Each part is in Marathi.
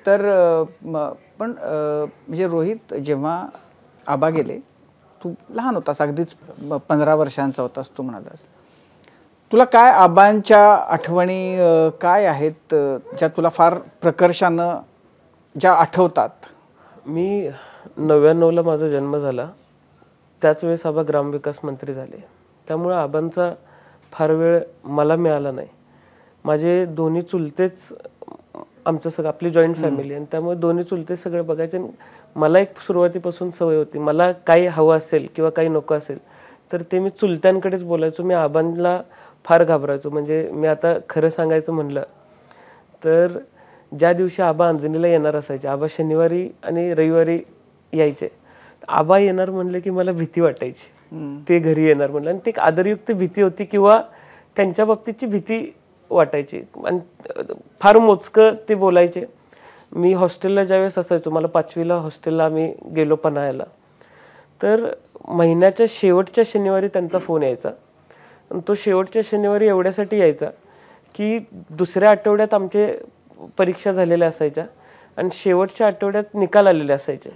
तर पण म्हणजे रोहित जेव्हा आबा गेले, तू लहान होतास, अगदीच 15 वर्षांचा होतास तू म्हणालास. तुला काय आबांच्या आठवणी काय आहेत ज्या तुला फार प्रकर्षानं ज्या आठवतात? मी 99ला माझा जन्म झाला. त्याच वेळेस आबा ग्रामविकास मंत्री झाले. त्यामुळे आबांचा फार वेळ मला मिळाला नाही. माझे दोन्ही चुलतेच आमचं सगळं आपली जॉईंट फॅमिली आणि त्यामुळे दोन्ही चुलते सगळे बघायचे. मला एक सुरुवातीपासून सवय होती, मला काही हवं असेल किंवा काही नको असेल तर ते मी चुलत्यांकडेच बोलायचो. मी आबांना फार घाबरायचो. म्हणजे मी आता खरं सांगायचं म्हणलं तर ज्या दिवशी आबा अंजनीला येणार असायचे, आबा शनिवारी आणि रविवारी यायचे. आबा येणार म्हणले की मला भीती वाटायची, ते घरी येणार म्हणलं. आणि ती एक आदरयुक्त भीती होती किंवा त्यांच्या बाबतीतची भीती वाटायची. आणि फार मोजकं ते बोलायचे. मी हॉस्टेलला ज्यावेळेस असायचो, मला 5वीला हॉस्टेलला आम्ही गेलो पन्हाळ्याला, तर महिन्याच्या शेवटच्या शनिवारी त्यांचा फोन यायचा. आणि तो शेवटच्या शनिवारी एवढ्यासाठी यायचा की दुसऱ्या आठवड्यात आमचे परीक्षा झालेल्या असायच्या आणि शेवटच्या आठवड्यात निकाल आलेले असायचे.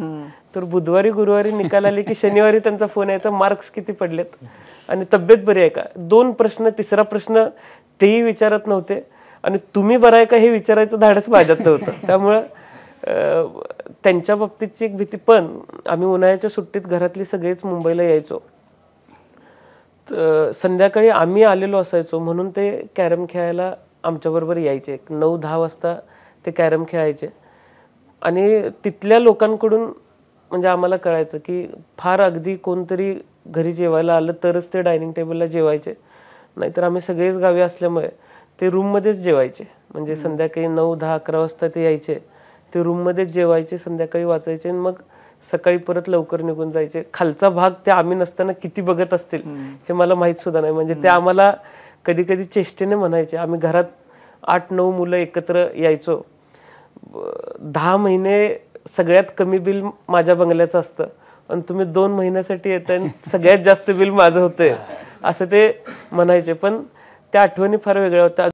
तर बुधवारी गुरुवारी निकाल आले की शनिवारी त्यांचा फोन यायचा, मार्क्स किती पडलेत आणि तब्येत बरी आहे का. 2 प्रश्न, तिसरा प्रश्न तेही विचारत नव्हते आणि तुम्ही बरं आहे का हे विचारायचं धाडस माझ्यात नव्हतं. त्यामुळं त्यांच्या बाबतीतची एक भीती. पण आम्ही उन्हाळ्याच्या सुट्टीत घरातली सगळेच मुंबईला यायचो. तर संध्याकाळी आम्ही आलेलो असायचो म्हणून ते कॅरम खेळायला आमच्याबरोबर यायचे. 9-10 वाजता ते कॅरम खेळायचे. आणि तिथल्या लोकांकडून म्हणजे आम्हाला कळायचं की फार अगदी कोणतरी घरी जेवायला आलं तरच ते डायनिंग टेबलला जेवायचे, नाहीतर आम्ही सगळेच गावी असल्यामुळे ते रूममध्येच जेवायचे. म्हणजे संध्याकाळी 9-10-11 वाजता ते यायचे, ते रूममध्येच जेवायचे, संध्याकाळी वाचायचे आणि मग सकाळी परत लवकर निघून जायचे. खालचा भाग ते आम्ही नसताना किती बघत असतील हे मला माहीत सुद्धा नाही. म्हणजे ते आम्हाला कधी कधी चेष्टेने म्हणायचे. आम्ही घरात 8-9 मुलं एकत्र यायचो. 10 महिने सगळ्यात कमी बिल माझ्या बंगल्याचं असतं आणि तुम्ही 2 महिन्यासाठी येताय आणि सगळ्यात जास्त बिल माझं होतंय असं ते म्हणायचे. पण त्या आठवणी फार वेगळ्या होत्या.